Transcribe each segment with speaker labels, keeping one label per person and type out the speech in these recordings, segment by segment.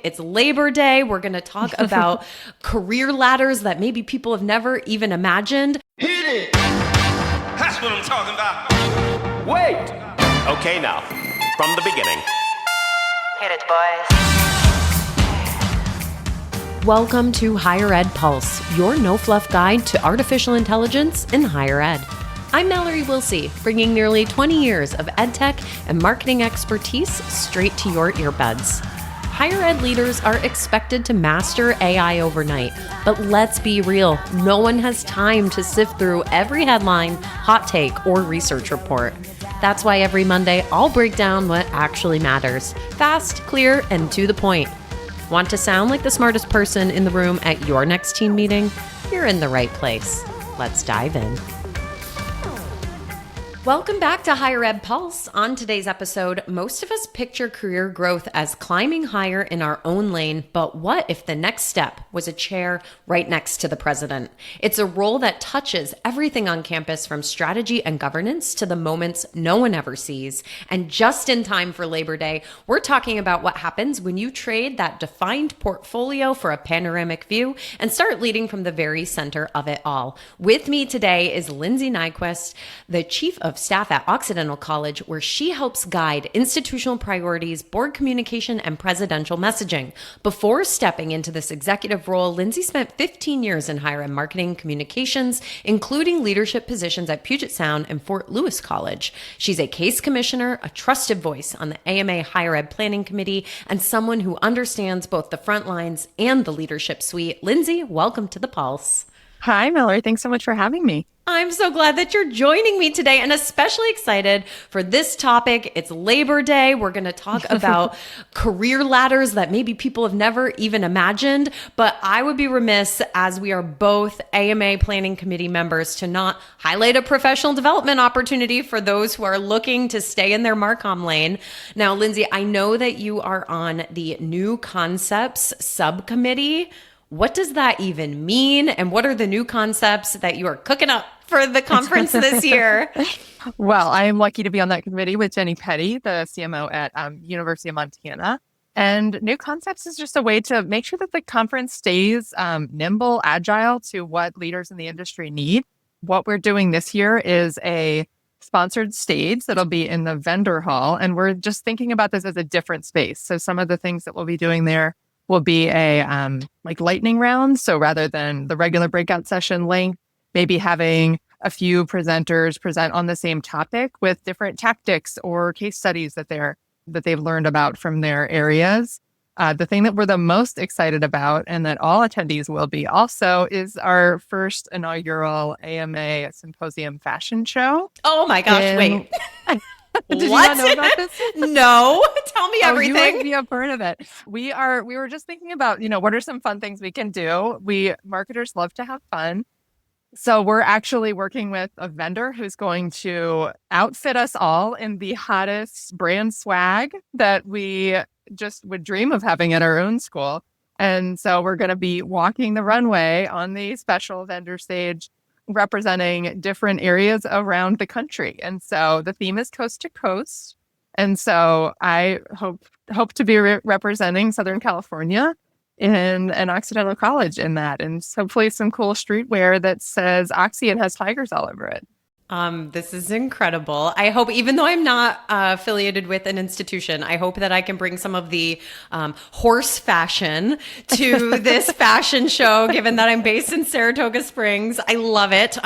Speaker 1: It's Labor Day. We're going to talk about career ladders that maybe people have never even imagined.
Speaker 2: Hit it! That's what I'm talking about. Wait!
Speaker 3: Okay, now, from the beginning.
Speaker 4: Hit it, boys.
Speaker 1: Welcome to Higher Ed Pulse, your no-fluff guide to artificial intelligence in higher ed. I'm Mallory Willsea, bringing nearly 20 years of edtech and marketing expertise straight to your earbuds. Higher ed leaders are expected to master AI overnight, but let's be real, no one has time to sift through every headline, hot take, or research report. That's why every Monday I'll break down what actually matters, fast, clear, and to the point. Want to sound like the smartest person in the room at your next team meeting? You're in the right place. Let's dive in. Welcome back to Higher Ed Pulse. On today's episode, most of us picture career growth as climbing higher in our own lane, but what if the next step was a chair right next to the president? It's a role that touches everything on campus, from strategy and governance to the moments no one ever sees. And just in time for Labor Day, we're talking about what happens when you trade that defined portfolio for a panoramic view and start leading from the very center of it all. With me today is Lindsay Nyquist, the Chief of Staff at Occidental College, where she helps guide institutional priorities, board communication, and presidential messaging. Before stepping into this executive role, Lindsay spent 15 years in higher ed marketing communications, including leadership positions at Puget Sound and Fort Lewis College. She's a case commissioner, a trusted voice on the AMA Higher Ed Planning Committee, and someone who understands both the front lines and the leadership suite. Lindsay, welcome to the Pulse.
Speaker 5: Hi, Mallory. Thanks so much for having me.
Speaker 1: I'm so glad that you're joining me today, and especially excited for this topic. It's Labor Day. We're going to talk about career ladders that maybe people have never even imagined, but I would be remiss, as we are both AMA Planning Committee members, to not highlight a professional development opportunity for those who are looking to stay in their MarComm lane. Now, Lindsay, I know that you are on the New Concepts Subcommittee. What does that even mean? And what are the new concepts that you are cooking up for the conference this year?
Speaker 5: Well, I am lucky to be on that committee with Jenny Petty, the CMO at University of Montana. And New Concepts is just a way to make sure that the conference stays nimble, agile to what leaders in the industry need. What we're doing this year is a sponsored stage that'll be in the vendor hall. And we're just thinking about this as a different space. So some of the things that we'll be doing there will be a like lightning round. So rather than the regular breakout session length, maybe having a few presenters present on the same topic with different tactics or case studies that they've learned about from their areas. The thing that we're the most excited about, and that all attendees will be also, is our first inaugural AMA Symposium fashion show.
Speaker 1: Oh my gosh, wait.
Speaker 5: Did you not know about this?
Speaker 1: No, tell me everything.
Speaker 5: You might be a part of it. We were just thinking about, what are some fun things we can do? Marketers love to have fun. So we're actually working with a vendor who's going to outfit us all in the hottest brand swag that we just would dream of having at our own school. And so we're going to be walking the runway on the special vendor stage, representing different areas around the country. And so the theme is coast to coast. And so I hope to be representing Southern California in an Occidental College in that, and hopefully some cool streetwear that says Oxy and has tigers all over it.
Speaker 1: This is incredible. I hope, even though I'm not affiliated with an institution, I hope that I can bring some of the horse fashion to this fashion show, given that I'm based in Saratoga Springs. I love it.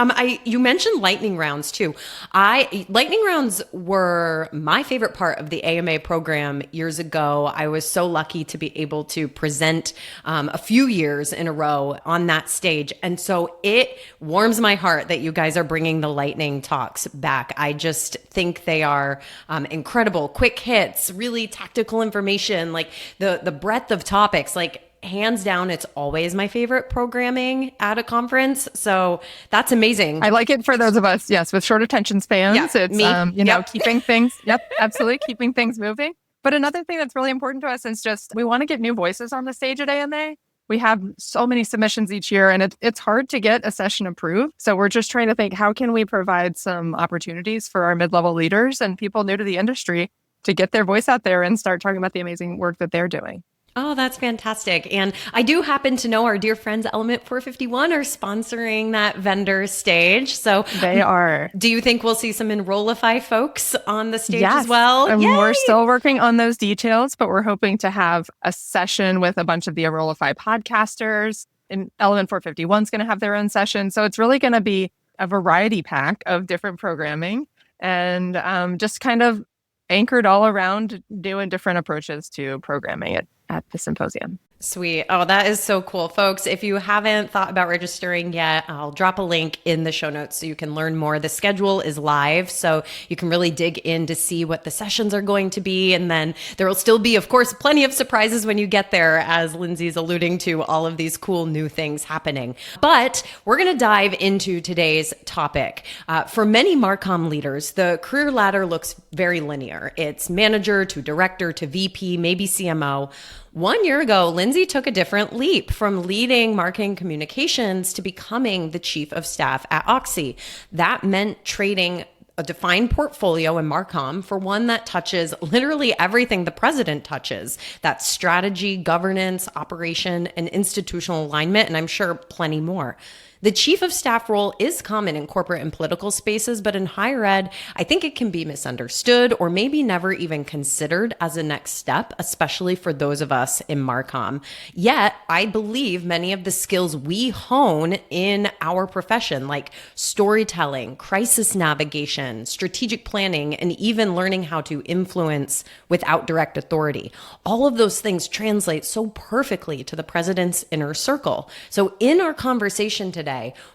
Speaker 1: You mentioned lightning rounds too. Lightning rounds were my favorite part of the AMA program years ago. I was so lucky to be able to present a few years in a row on that stage. And so it warms my heart that you guys are bringing the lightning talks back. I just think they are incredible, quick hits, really tactical information, like the breadth of topics, like hands down, it's always my favorite programming at a conference. So that's amazing.
Speaker 5: I like it for those of us, yes, with short attention spans.
Speaker 1: Yeah,
Speaker 5: it's,
Speaker 1: me.
Speaker 5: Keeping things, absolutely, keeping things moving. But another thing that's really important to us is just, we want to get new voices on the stage at AMA. We have so many submissions each year, and it's hard to get a session approved. So we're just trying to think, how can we provide some opportunities for our mid-level leaders and people new to the industry to get their voice out there and start talking about the amazing work that they're doing?
Speaker 1: Oh, that's fantastic. And I do happen to know our dear friends Element 451 are sponsoring that vendor stage. So
Speaker 5: They are.
Speaker 1: do you think we'll see some Enrollify folks on the stage
Speaker 5: Yes.
Speaker 1: as well?
Speaker 5: And
Speaker 1: Yay!
Speaker 5: we're still working on those details, but we're hoping to have a session with a bunch of the Enrollify podcasters. And Element 451 is going to have their own session. So it's really going to be a variety pack of different programming and just kind of anchored all around doing different approaches to programming at the symposium.
Speaker 1: Sweet. Oh, that is so cool. Folks, if you haven't thought about registering yet, I'll drop a link in the show notes so you can learn more. The schedule is live, so you can really dig in to see what the sessions are going to be. And then there will still be, of course, plenty of surprises when you get there, as Lindsay's alluding to all of these cool new things happening. But we're going to dive into today's topic. For many MarComm leaders, the career ladder looks very linear. It's manager to director to VP, maybe CMO. 1 year ago, Lindsay took a different leap from leading marketing communications to becoming the chief of staff at Oxy. That meant trading a defined portfolio in MarComm for one that touches literally everything the president touches. That's strategy, governance, operation, and institutional alignment, and I'm sure plenty more. The chief of staff role is common in corporate and political spaces, but in higher ed, I think it can be misunderstood or maybe never even considered as a next step, especially for those of us in MarComm. Yet, I believe many of the skills we hone in our profession, like storytelling, crisis navigation, strategic planning, and even learning how to influence without direct authority, all of those things translate so perfectly to the president's inner circle. So in our conversation today,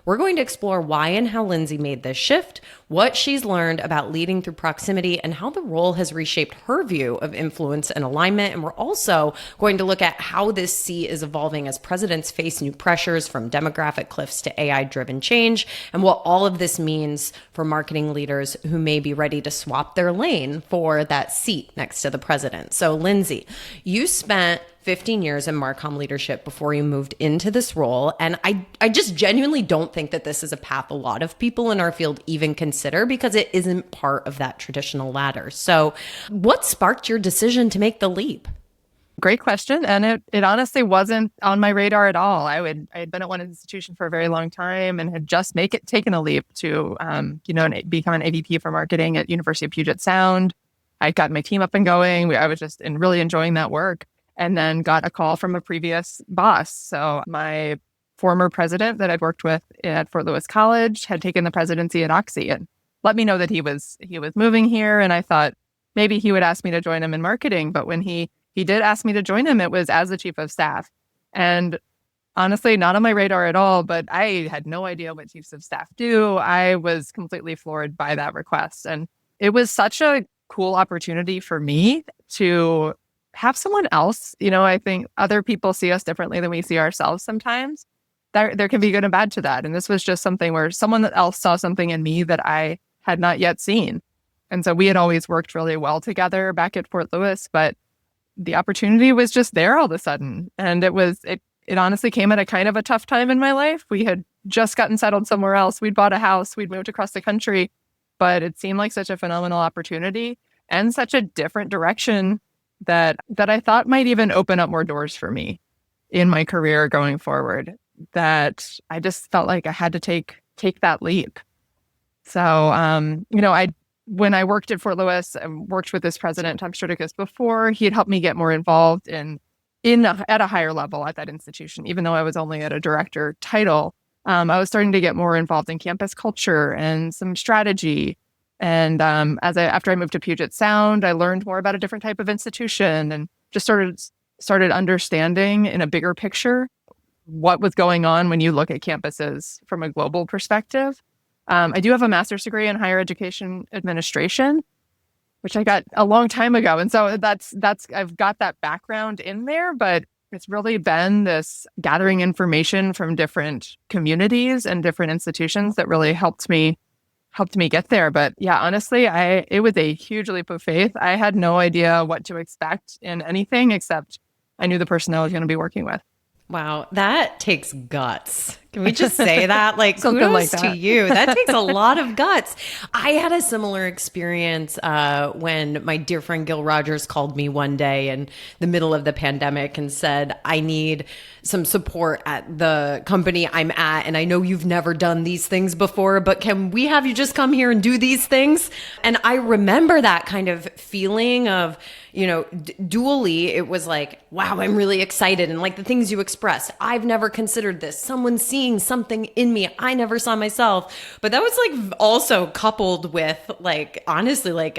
Speaker 1: we're going to explore why and how Lindsay made this shift, what she's learned about leading through proximity, and how the role has reshaped her view of influence and alignment. And we're also going to look at how this seat is evolving as presidents face new pressures from demographic cliffs to AI-driven change, and what all of this means for marketing leaders who may be ready to swap their lane for that seat next to the president. So Lindsay, you spent 15 years in MarComm leadership before you moved into this role. And I just genuinely don't think that this is a path a lot of people in our field even consider because it isn't part of that traditional ladder. So what sparked your decision to make the leap?
Speaker 5: Great question. And it honestly wasn't on my radar at all. I had been at one institution for a very long time and had just taken a leap to, become an AVP for marketing at University of Puget Sound. I got my team up and going. I was just really enjoying that work. And then got a call from a previous boss. So my former president that I'd worked with at Fort Lewis College had taken the presidency at Oxy and let me know that he was moving here. And I thought maybe he would ask me to join him in marketing. But when he did ask me to join him, it was as the chief of staff. And honestly, not on my radar at all, but I had no idea what chiefs of staff do. I was completely floored by that request. And it was such a cool opportunity for me to have someone else. I think other people see us differently than we see ourselves sometimes. There can be good and bad to that. And this was just something where someone else saw something in me that I had not yet seen. And so we had always worked really well together back at Fort Lewis, but the opportunity was just there all of a sudden. And it honestly came at a kind of a tough time in my life. We had just gotten settled somewhere else. We'd bought a house. We'd moved across the country, but it seemed like such a phenomenal opportunity and such a different direction that I thought might even open up more doors for me in my career going forward, that I just felt like I had to take that leap. So, when I worked at Fort Lewis and worked with this president, Tom Stritikus, before, he had helped me get more involved at a higher level at that institution. Even though I was only at a director title, I was starting to get more involved in campus culture and some strategy. And after I moved to Puget Sound, I learned more about a different type of institution and just started understanding in a bigger picture what was going on when you look at campuses from a global perspective. I do have a master's degree in higher education administration, which I got a long time ago. And so I've got that background in there, but it's really been this gathering information from different communities and different institutions that really helped me get there. But yeah, honestly, it was a huge leap of faith. I had no idea what to expect in anything except I knew the person I was going to be working with.
Speaker 1: Wow, that takes guts. Can we just say that? Like,
Speaker 5: Something
Speaker 1: kudos
Speaker 5: like
Speaker 1: to
Speaker 5: that.
Speaker 1: you. That takes a lot of guts. I had a similar experience when my dear friend Gil Rogers called me one day in the middle of the pandemic and said, I need some support at the company I'm at. And I know you've never done these things before, but can we have you just come here and do these things? And I remember that kind of feeling of, dually, it was like, wow, I'm really excited. And like the things you expressed, I've never considered this. Someone's seeing something in me I never saw myself. But that was like also coupled with like, honestly, like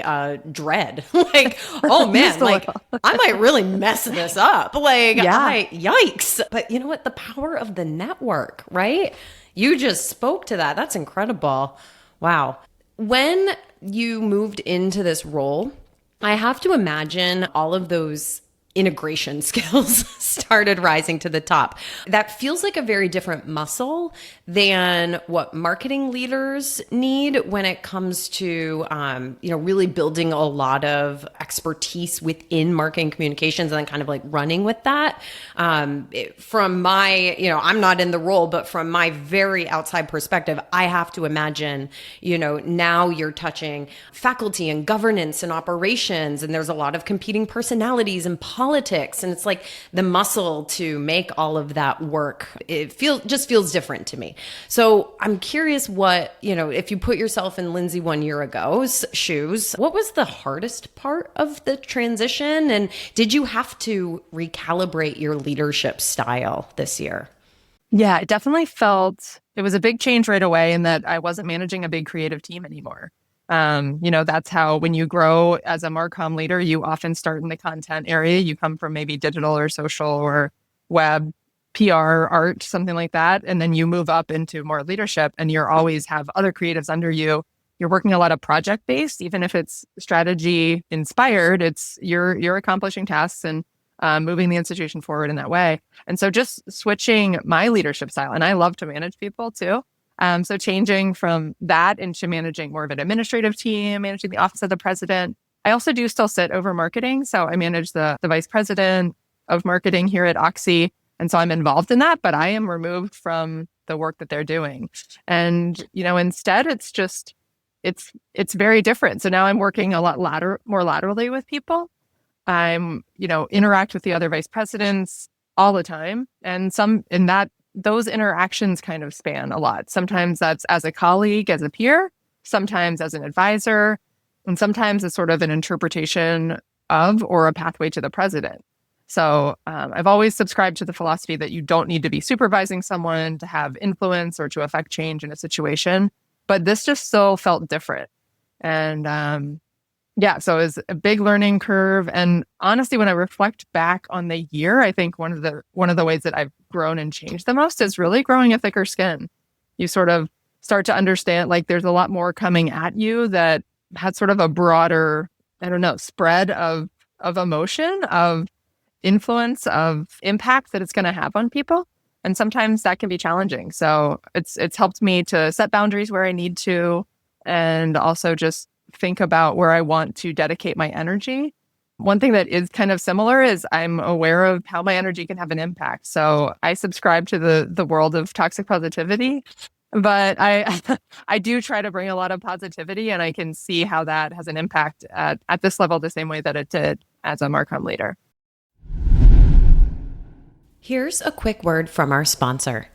Speaker 1: dread. Like, oh man, like I might really mess this up. Like, yikes. But you know what? The power of the network, right? You just spoke to that. That's incredible. Wow. When you moved into this role, I have to imagine all of those integration skills started rising to the top. That feels like a very different muscle than what marketing leaders need when it comes to, really building a lot of expertise within marketing communications and then kind of like running with that. From my, I'm not in the role, but from my very outside perspective, I have to imagine, now you're touching faculty and governance and operations, and there's a lot of competing personalities and politics. And it's like the muscle to make all of that work. It just feels different to me. So I'm curious what, if you put yourself in Lindsay 1 year ago's shoes, what was the hardest part of the transition? And did you have to recalibrate your leadership style this year?
Speaker 5: Yeah, it definitely felt it was a big change right away in that I wasn't managing a big creative team anymore. That's how when you grow as a MarComm leader, you often start in the content area. You come from maybe digital or social or web, PR, art, something like that. And then you move up into more leadership and you're always have other creatives under you. You're working a lot of project based, even if it's strategy inspired, you're accomplishing tasks and moving the institution forward in that way. And so just switching my leadership style, and I love to manage people too. So changing from that into managing more of an administrative team, managing the office of the president. I also do still sit over marketing. So I manage the vice president of marketing here at Oxy. And so I'm involved in that, but I am removed from the work that they're doing. And, instead it's very different. So now I'm working a lot more laterally with people. I'm, interact with the other vice presidents all the time. And those interactions kind of span a lot. Sometimes that's as a colleague, as a peer, sometimes as an advisor, and sometimes as sort of an interpretation of or a pathway to the president. So I've always subscribed to the philosophy that you don't need to be supervising someone to have influence or to affect change in a situation. But this just so felt different. And so it was a big learning curve. And honestly, when I reflect back on the year, I think one of the ways that I've grown and changed the most is really growing a thicker skin. You sort of start to understand like there's a lot more coming at you that had sort of a broader, spread of emotion, of influence, of impact that it's going to have on people. And sometimes that can be challenging. So it's helped me to set boundaries where I need to, and also just think about where I want to dedicate my energy. One thing that is kind of similar is I'm aware of how my energy can have an impact. So I subscribe to the world of toxic positivity, but I do try to bring a lot of positivity, and I can see how that has an impact at this level the same way that it did as a MarComm leader.
Speaker 1: Here's a quick word from our sponsor.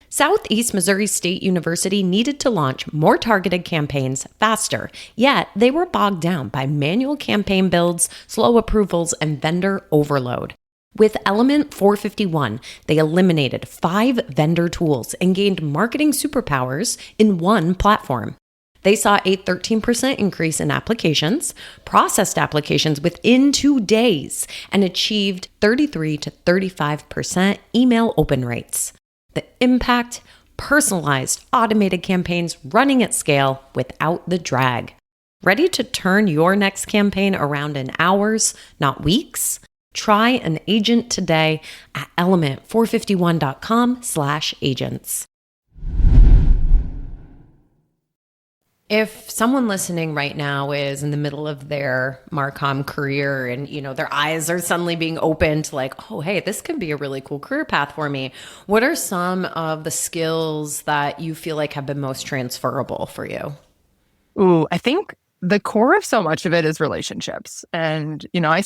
Speaker 1: Southeast Missouri State University needed to launch more targeted campaigns faster, yet they were bogged down by manual campaign builds, slow approvals, and vendor overload. With Element 451, they eliminated 5 vendor tools and gained marketing superpowers in one platform. They saw a 13% increase in applications, processed applications within 2 days, and achieved 33 to 35% email open rates. The impact, personalized, automated campaigns running at scale without the drag. Ready to turn your next campaign around in hours, not weeks? Try an agent today at element451.com/agents. If someone listening right now is in the middle of their MarComm career and, their eyes are suddenly being opened to like, oh, hey, this could be a really cool career path for me. What are some of the skills that you feel like have been most transferable for you?
Speaker 5: Ooh, I think the core of so much of it is relationships. And, I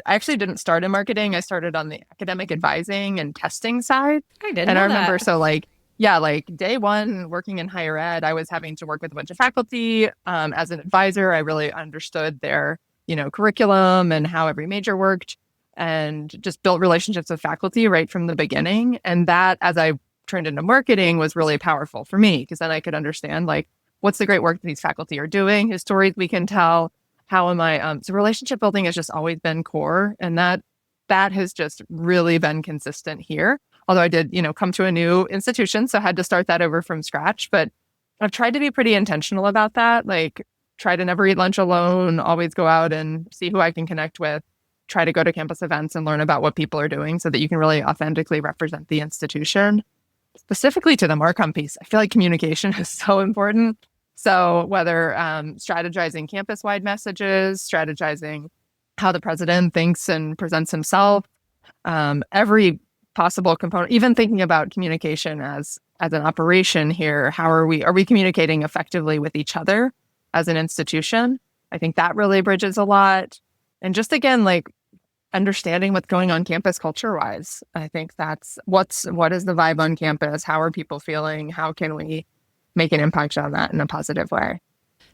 Speaker 5: actually didn't start in marketing. I started on the academic advising and testing side.
Speaker 1: I didn't
Speaker 5: And
Speaker 1: know
Speaker 5: I remember,
Speaker 1: that.
Speaker 5: so like day one working in higher ed, I was having to work with a bunch of faculty. As an advisor, I really understood their, curriculum and how every major worked and just built relationships with faculty right from the beginning. And that, as I turned into marketing, was really powerful for me because then I could understand like, what's the great work that these faculty are doing, whose stories we can tell, how am I, so relationship building has just always been core. And that has just really been consistent here. Although I did, come to a new institution, so I had to start that over from scratch. But I've tried to be pretty intentional about that. Like, try to never eat lunch alone, always go out and see who I can connect with, try to go to campus events and learn about what people are doing so that you can really authentically represent the institution. Specifically to the MarComm piece, I feel like communication is so important. So whether strategizing campus-wide messages, strategizing how the president thinks and presents himself, every possible component, even thinking about communication as an operation here, are we communicating effectively with each other as an institution? I think that really bridges a lot. And just again, like understanding what's going on campus culture wise. I think that's what is the vibe on campus? How are people feeling? How can we make an impact on that in a positive way?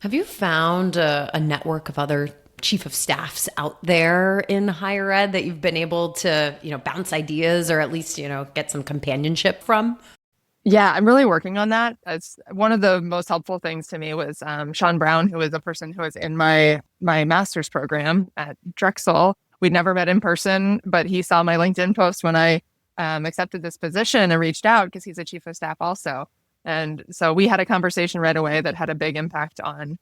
Speaker 1: Have you found a network of other chief of staffs out there in higher ed that you've been able to, bounce ideas or at least, get some companionship from?
Speaker 5: Yeah, I'm really working on that. As one of the most helpful things to me was Sean Brown, who is a person who was in my master's program at Drexel. We'd never met in person, but he saw my LinkedIn post when I accepted this position and reached out because he's a chief of staff also. And so we had a conversation right away that had a big impact on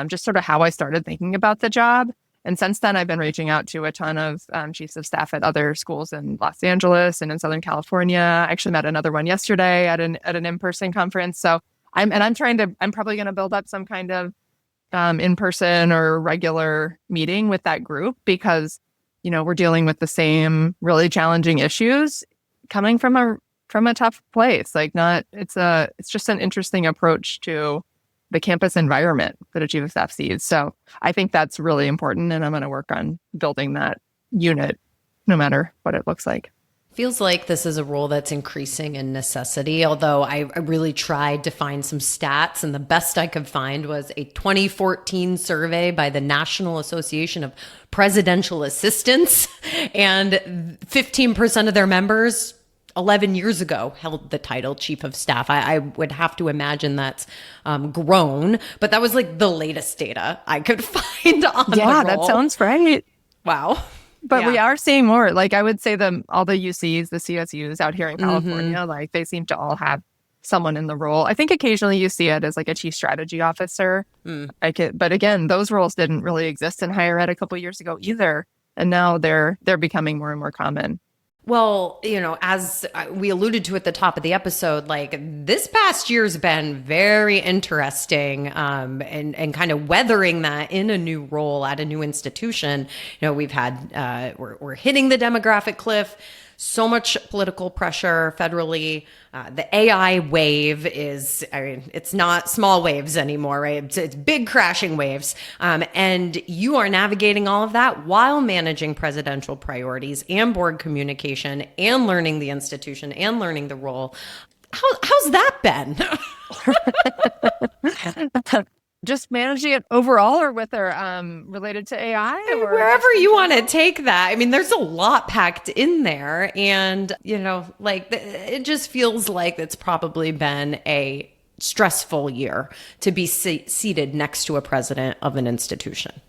Speaker 5: just sort of how I started thinking about the job. And since then, I've been reaching out to a ton of chiefs of staff at other schools in Los Angeles and in Southern California. I actually met another one yesterday at an in-person conference. So I'm probably going to build up some kind of in-person or regular meeting with that group because, we're dealing with the same really challenging issues coming from a tough place. It's just an interesting approach to the campus environment that a chief of staff sees. So I think that's really important, and I'm going to work on building that unit, no matter what it looks like.
Speaker 1: Feels like this is a role that's increasing in necessity, although I really tried to find some stats, and the best I could find was a 2014 survey by the National Association of Presidential Assistants, and 15% of their members 11 years ago held the title chief of staff. I would have to imagine that's grown, but that was like the latest data I could find on the
Speaker 5: Yeah,
Speaker 1: role.
Speaker 5: that sounds right.
Speaker 1: Wow.
Speaker 5: But
Speaker 1: Yeah.
Speaker 5: we are seeing more. Like I would say all the UCs, the CSUs out here in California, like they seem to all have someone in the role. I think occasionally you see it as like a chief strategy officer. But again, those roles didn't really exist in higher ed a couple of years ago either. And now they're becoming more and more common.
Speaker 1: Well, as we alluded to at the top of the episode, like this past year's been very interesting and kind of weathering that in a new role at a new institution. We've had, we're hitting the demographic cliff, so much political pressure federally. The AI wave it's not small waves anymore, right? It's big crashing waves. And you are navigating all of that while managing presidential priorities and board communication and learning the institution and learning the role. How's that been?
Speaker 5: Just managing it overall or with or related to AI? Or
Speaker 1: wherever you want to take that. I mean, there's a lot packed in there. And, it just feels like it's probably been a stressful year to be seated next to a president of an institution.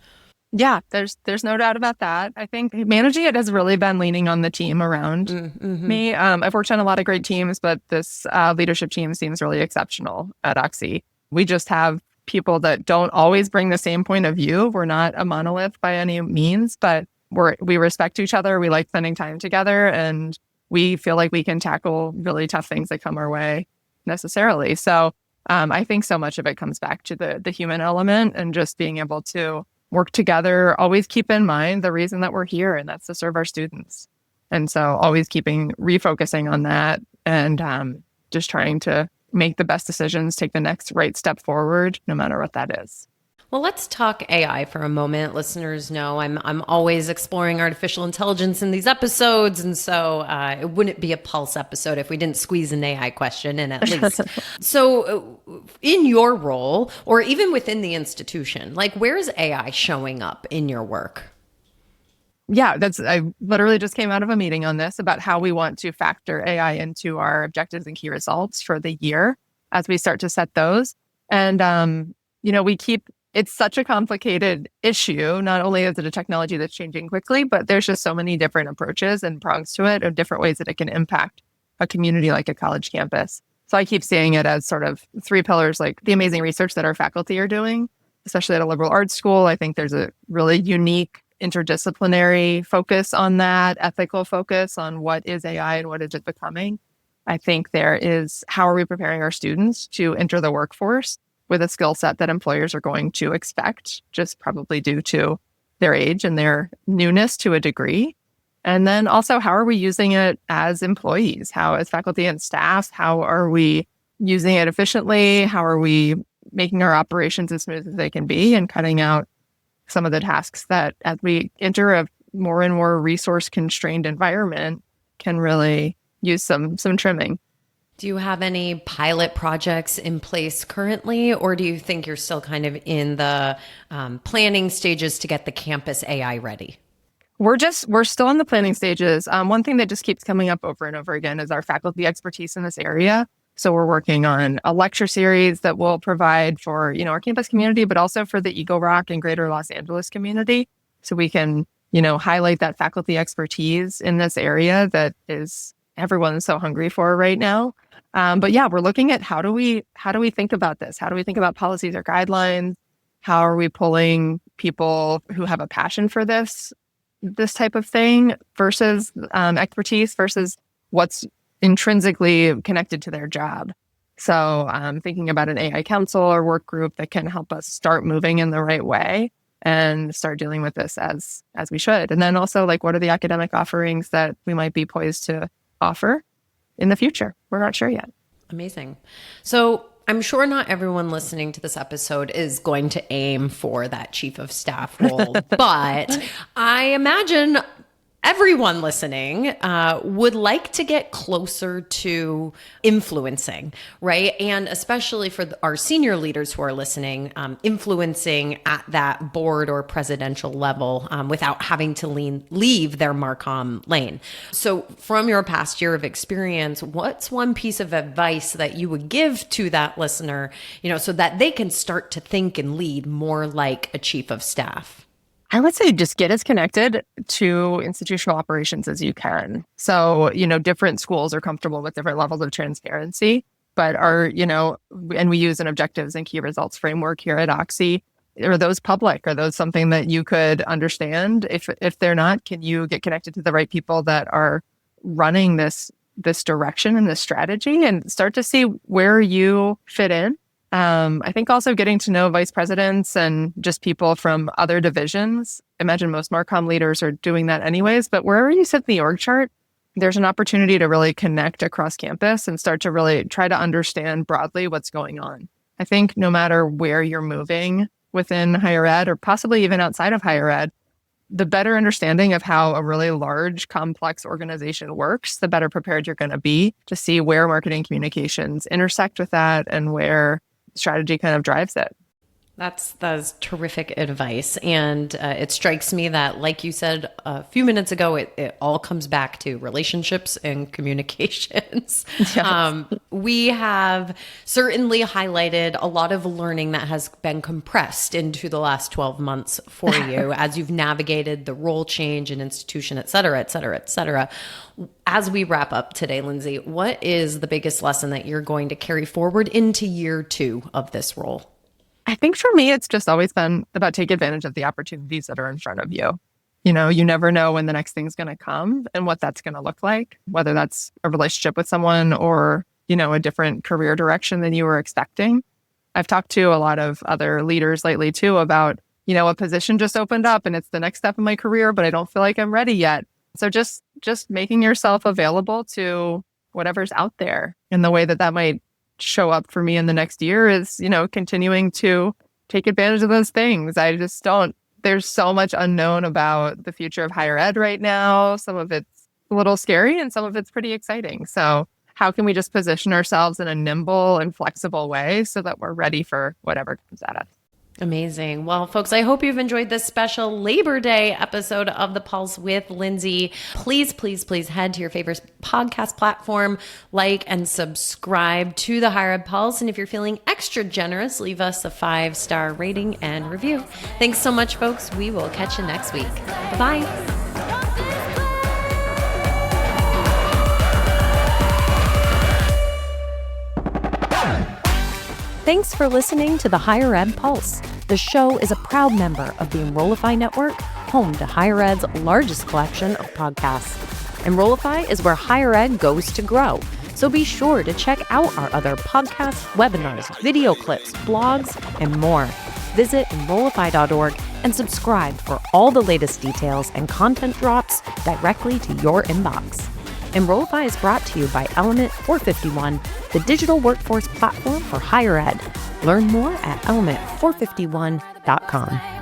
Speaker 5: Yeah, there's no doubt about that. I think managing it has really been leaning on the team around me. I've worked on a lot of great teams, but this leadership team seems really exceptional at Oxy. We just have people that don't always bring the same point of view. We're not a monolith by any means, but we respect each other. We like spending time together, and we feel like we can tackle really tough things that come our way necessarily. So I think so much of it comes back to the human element and just being able to work together. Always keep in mind the reason that we're here, and that's to serve our students. And so always refocusing on that and just trying to make the best decisions, take the next right step forward, no matter what that is.
Speaker 1: Well, let's talk AI for a moment. Listeners know I'm always exploring artificial intelligence in these episodes, and so it wouldn't be a Pulse episode if we didn't squeeze an AI question in at least. So in your role, or even within the institution, like where's AI showing up in your work?
Speaker 5: Yeah, I literally just came out of a meeting on this about how we want to factor AI into our objectives and key results for the year as we start to set those. And, it's such a complicated issue. Not only is it a technology that's changing quickly, but there's just so many different approaches and prongs to it, or different ways that it can impact a community like a college campus. So I keep seeing it as sort of three pillars, like the amazing research that our faculty are doing, especially at a liberal arts school. I think there's a really unique interdisciplinary focus on that, ethical focus on what is AI and what is it becoming. I think there is, how are we preparing our students to enter the workforce with a skill set that employers are going to expect, just probably due to their age and their newness to a degree. And then also, how are we using it as employees? How, as faculty and staff, how are we using it efficiently? How are we making our operations as smooth as they can be and cutting out some of the tasks that, as we enter a more and more resource-constrained environment, can really use some trimming.
Speaker 1: Do you have any pilot projects in place currently, or do you think you're still kind of in the planning stages to get the campus AI ready?
Speaker 5: We're still in the planning stages. One thing that just keeps coming up over and over again is our faculty expertise in this area. So we're working on a lecture series that will provide for, our campus community, but also for the Eagle Rock and Greater Los Angeles community. So we can, highlight that faculty expertise in this area that is everyone's so hungry for right now. But yeah, we're looking at how do we think about this? How do we think about policies or guidelines? How are we pulling people who have a passion for this type of thing versus expertise versus what's intrinsically connected to their job? So thinking about an AI council or work group that can help us start moving in the right way and start dealing with this as we should. And then also, like, what are the academic offerings that we might be poised to offer in the future? We're not sure yet.
Speaker 1: Amazing. So I'm sure not everyone listening to this episode is going to aim for that chief of staff role, but I imagine everyone listening would like to get closer to influencing, right? And especially for our senior leaders who are listening, influencing at that board or presidential level without having to leave their MarComm lane. So from your past year of experience, what's one piece of advice that you would give to that listener, so that they can start to think and lead more like a chief of staff?
Speaker 5: I would say just get as connected to institutional operations as you can. So, different schools are comfortable with different levels of transparency, but and we use an objectives and key results framework here at Oxy. Are those public? Are those something that you could understand? If they're not, can you get connected to the right people that are running this direction and this strategy and start to see where you fit in? I think also getting to know vice presidents and just people from other divisions. I imagine most MarComm leaders are doing that anyways, but wherever you sit in the org chart, there's an opportunity to really connect across campus and start to really try to understand broadly what's going on. I think no matter where you're moving within higher ed or possibly even outside of higher ed, the better understanding of how a really large, complex organization works, the better prepared you're going to be to see where marketing communications intersect with that and where strategy kind of drives it.
Speaker 1: That's terrific advice. And it strikes me that, like you said a few minutes ago, it all comes back to relationships and communications. Yes. We have certainly highlighted a lot of learning that has been compressed into the last 12 months for you as you've navigated the role change in institution, et cetera, et cetera, et cetera. As we wrap up today, Lindsay, what is the biggest lesson that you're going to carry forward into year 2 of this role?
Speaker 5: I think for me, it's just always been about take advantage of the opportunities that are in front of you. You never know when the next thing's going to come and what that's going to look like, whether that's a relationship with someone or a different career direction than you were expecting. I've talked to a lot of other leaders lately too about, a position just opened up and it's the next step in my career, but I don't feel like I'm ready yet. So just making yourself available to whatever's out there. And the way that might show up for me in the next year is, continuing to take advantage of those things. I just don't, there's so much unknown about the future of higher ed right now. Some of it's a little scary and some of it's pretty exciting. So how can we just position ourselves in a nimble and flexible way so that we're ready for whatever comes at us?
Speaker 1: Amazing. Well, folks, I hope you've enjoyed this special Labor Day episode of The Pulse with Lindsay. Please, please, please head to your favorite podcast platform, like and subscribe to the Higher Ed Pulse. And if you're feeling extra generous, leave us a 5-star rating and review. Thanks so much, folks. We will catch you next week. Bye-bye. Thanks for listening to the Higher Ed Pulse. The show is a proud member of the Enrollify Network, home to Higher Ed's largest collection of podcasts. Enrollify is where higher ed goes to grow. So be sure to check out our other podcasts, webinars, video clips, blogs, and more. Visit Enrollify.org and subscribe for all the latest details and content drops directly to your inbox. Enrollify is brought to you by Element 451, the digital workforce platform for higher ed. Learn more at element451.com.